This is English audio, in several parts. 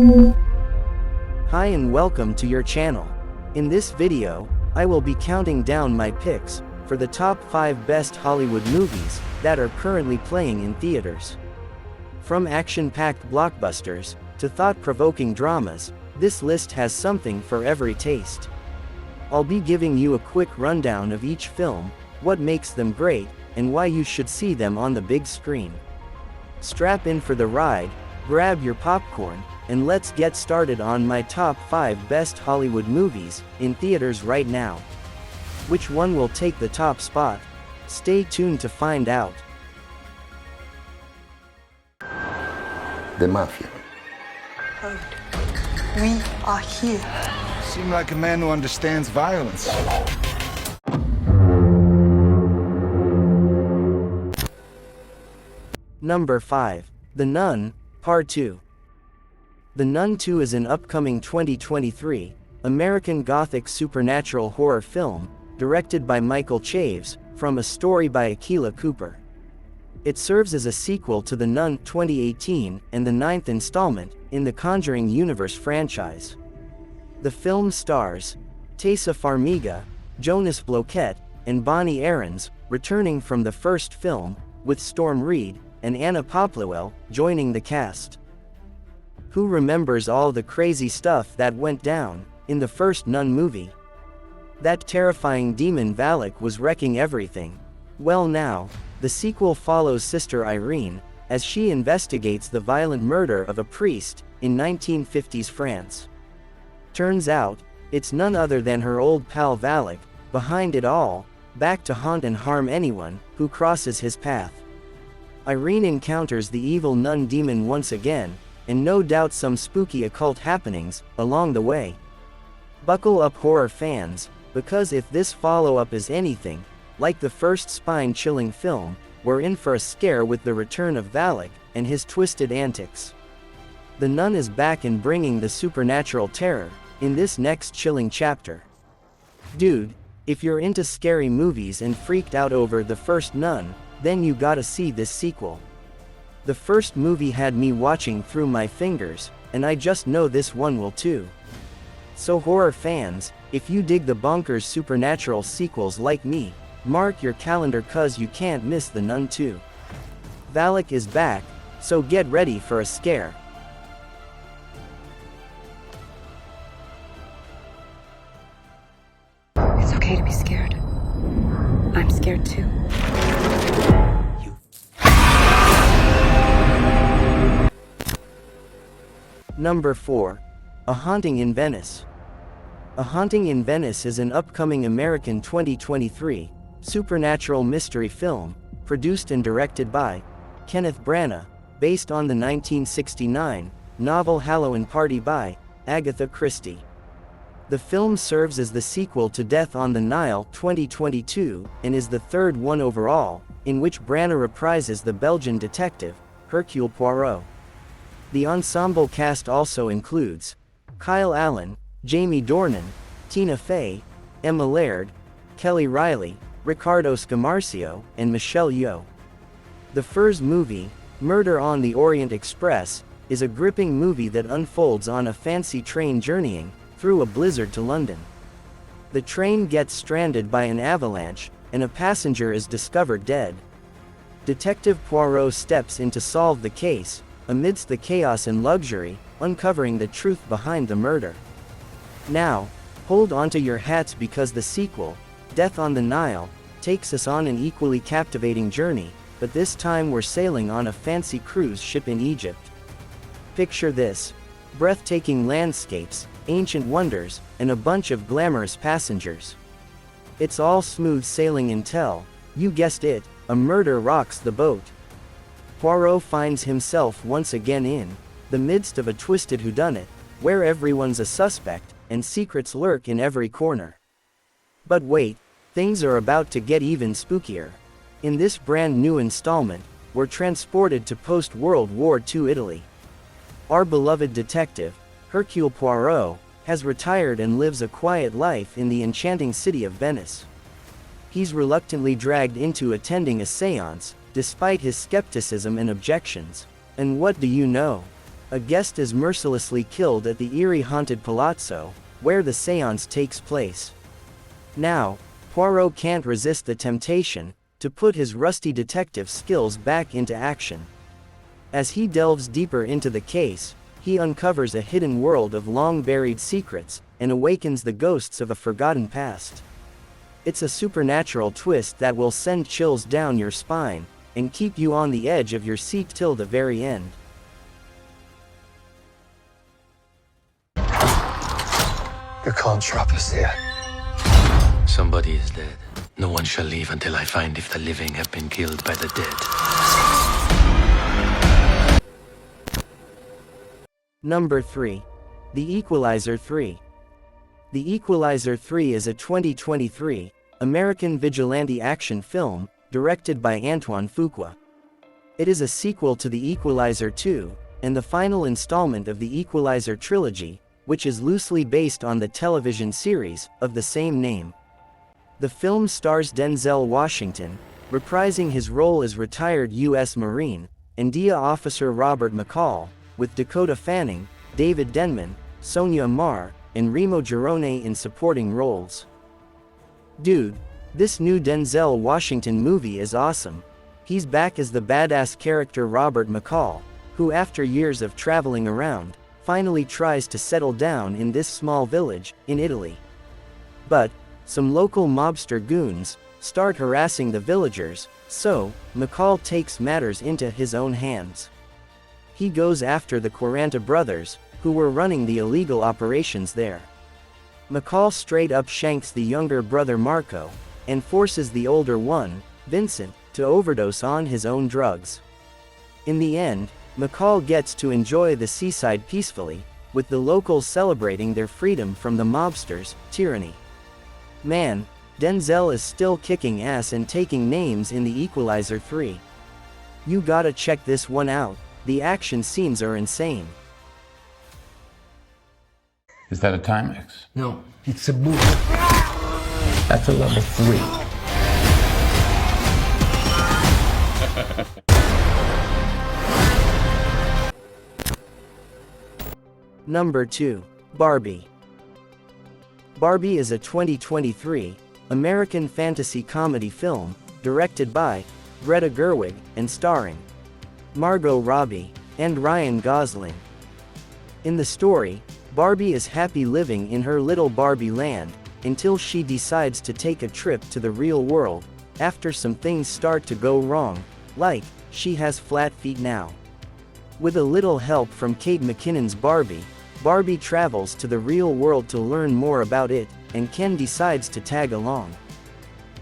Hi and welcome to your channel. In this video, I will be counting down my picks for the top 5 best Hollywood movies that are currently playing in theaters. From action-packed blockbusters to thought-provoking dramas, this list has something for every taste. I'll be giving you a quick rundown of each film, what makes them great, and why you should see them on the big screen. Strap in for the ride, grab your popcorn, and let's get started on my top 5 best Hollywood movies in theaters right now. Which one will take the top spot? Stay tuned to find out. The Mafia. Heard. We are here. Seem like a man who understands violence. Number 5. The Nun, Part 2. The Nun 2 is an upcoming 2023 American Gothic supernatural horror film, directed by Michael Chaves, from a story by Akilah Cooper. It serves as a sequel to The Nun 2018 and the 9th installment in the Conjuring Universe franchise. The film stars Taissa Farmiga, Jonas Bloquet, and Bonnie Aarons, returning from the first film, with Storm Reed and Anna Popplewell joining the cast. Who remembers all the crazy stuff that went down in the first Nun movie? That terrifying demon Valak was wrecking everything. Well, now, the sequel follows Sister Irene as she investigates the violent murder of a priest in 1950s France. Turns out, it's none other than her old pal Valak, behind it all, back to haunt and harm anyone who crosses his path. Irene encounters the evil nun demon once again, and no doubt some spooky occult happenings along the way. Buckle up, horror fans, because if this follow-up is anything like the first spine-chilling film, we're in for a scare with the return of Valak and his twisted antics. The Nun is back and bringing the supernatural terror in this next chilling chapter. Dude, if you're into scary movies and freaked out over the first Nun, then you gotta see this sequel. The first movie had me watching through my fingers, and I just know this one will too. So horror fans, if you dig the bonkers supernatural sequels like me, mark your calendar cause you can't miss The Nun 2. Valak is back, so get ready for a scare. It's okay to be scared. I'm scared too. Number 4. A Haunting in Venice. A Haunting in Venice is an upcoming American 2023 supernatural mystery film, produced and directed by Kenneth Branagh, based on the 1969 novel Halloween Party by Agatha Christie. The film serves as the sequel to Death on the Nile 2022 and is the third one overall, in which Branagh reprises the Belgian detective Hercule Poirot. The ensemble cast also includes Kyle Allen, Jamie Dornan, Tina Fey, Emma Laird, Kelly Riley, Ricardo Scamarcio, and Michelle Yeoh. The first movie, Murder on the Orient Express, is a gripping movie that unfolds on a fancy train journeying through a blizzard to London. The train gets stranded by an avalanche, and a passenger is discovered dead. Detective Poirot steps in to solve the case, amidst the chaos and luxury, uncovering the truth behind the murder. Now, hold onto your hats because the sequel, Death on the Nile, takes us on an equally captivating journey, but this time we're sailing on a fancy cruise ship in Egypt. Picture this: breathtaking landscapes, ancient wonders, and a bunch of glamorous passengers. It's all smooth sailing until, you guessed it, a murder rocks the boat. Poirot finds himself once again in the midst of a twisted whodunit, where everyone's a suspect, and secrets lurk in every corner. But wait, things are about to get even spookier. In this brand new installment, we're transported to post-World War II Italy. Our beloved detective, Hercule Poirot, has retired and lives a quiet life in the enchanting city of Venice. He's reluctantly dragged into attending a séance, despite his skepticism and objections. And what do you know? A guest is mercilessly killed at the eerie haunted palazzo, where the seance takes place. Now, Poirot can't resist the temptation to put his rusty detective skills back into action. As he delves deeper into the case, he uncovers a hidden world of long-buried secrets and awakens the ghosts of a forgotten past. It's a supernatural twist that will send chills down your spine and keep you on the edge of your seat till the very end. You can't trap us here. Somebody is dead. No one shall leave until I find if the living have been killed by the dead. Number 3. The Equalizer 3. The Equalizer 3 is a 2023 American vigilante action film directed by Antoine Fuqua. It is a sequel to The Equalizer 2 and the final installment of the Equalizer trilogy, which is loosely based on the television series of the same name. The film stars Denzel Washington, reprising his role as retired U.S. Marine and DEA officer Robert McCall, with Dakota Fanning, David Denman, Sonia Amar, and Remo Girone in supporting roles. Dude, this new Denzel Washington movie is awesome. He's back as the badass character Robert McCall, who after years of traveling around, finally tries to settle down in this small village in Italy. But some local mobster goons start harassing the villagers, so McCall takes matters into his own hands. He goes after the Quaranta brothers, who were running the illegal operations there. McCall straight up shanks the younger brother Marco, and forces the older one, Vincent, to overdose on his own drugs. In the end, McCall gets to enjoy the seaside peacefully, with the locals celebrating their freedom from the mobsters' tyranny. Man, Denzel is still kicking ass and taking names in The Equalizer 3. You gotta check this one out, the action scenes are insane. Is that a Timex? No, it's a boot. That's a level 3. Number 2. Barbie. Barbie is a 2023 American fantasy comedy film directed by Greta Gerwig and starring Margot Robbie and Ryan Gosling. In the story, Barbie is happy living in her little Barbie land until she decides to take a trip to the real world after some things start to go wrong, like she has flat feet now. With a little help from Kate McKinnon's Barbie, Barbie travels to the real world to learn more about it, and Ken decides to tag along.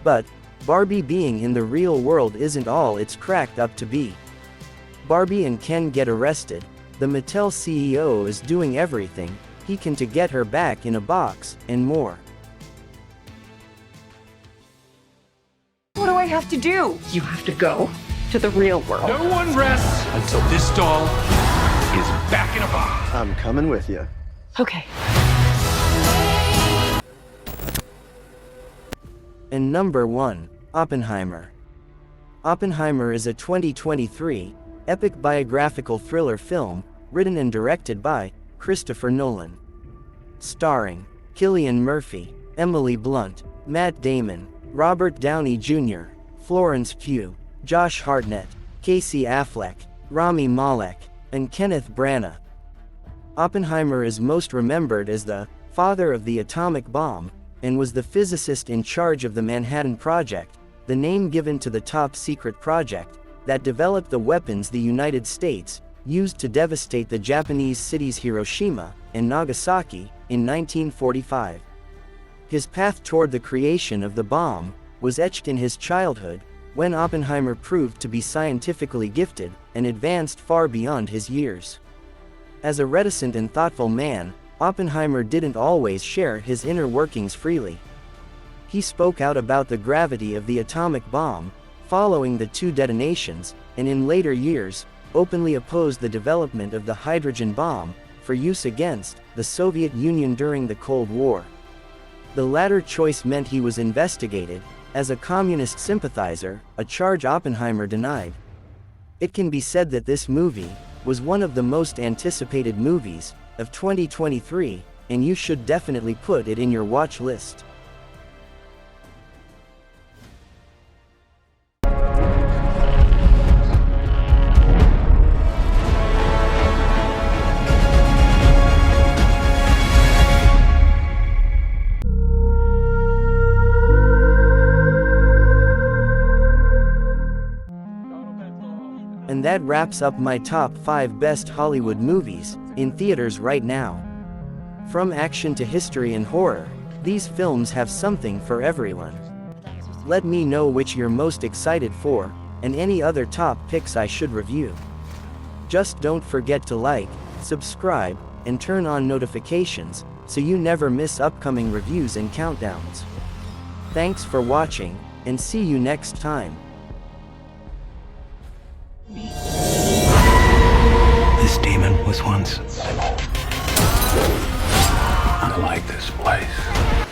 But Barbie being in the real world isn't all it's cracked up to be. Barbie and Ken get arrested. The Mattel CEO is doing everything he can to get her back in a box, and more. What do I have to do? You have to go to the real world. No one rests until this doll is back in a box. I'm coming with you. Okay. And number 1, Oppenheimer. Oppenheimer is a 2023 epic biographical thriller film written and directed by Christopher Nolan. Starring Cillian Murphy, Emily Blunt, Matt Damon, Robert Downey Jr., Florence Pugh, Josh Hartnett, Casey Affleck, Rami Malek, and Kenneth Branagh. Oppenheimer is most remembered as the father of the atomic bomb and was the physicist in charge of the Manhattan Project, the name given to the top-secret project that developed the weapons the United States used to devastate the Japanese cities Hiroshima and Nagasaki in 1945. His path toward the creation of the bomb was etched in his childhood, when Oppenheimer proved to be scientifically gifted and advanced far beyond his years. As a reticent and thoughtful man, Oppenheimer didn't always share his inner workings freely. He spoke out about the gravity of the atomic bomb following the 2 detonations, and in later years, openly opposed the development of the hydrogen bomb for use against the Soviet Union during the Cold War. The latter choice meant he was investigated as a communist sympathizer, a charge Oppenheimer denied. It can be said that this movie was one of the most anticipated movies of 2023, and you should definitely put it in your watch list. And that wraps up my top 5 best Hollywood movies in theaters right now. From action to history and horror, these films have something for everyone. Let me know which you're most excited for, and any other top picks I should review. Just don't forget to like, subscribe, and turn on notifications, so you never miss upcoming reviews and countdowns. Thanks for watching, and see you next time. This demon was once. I like this place.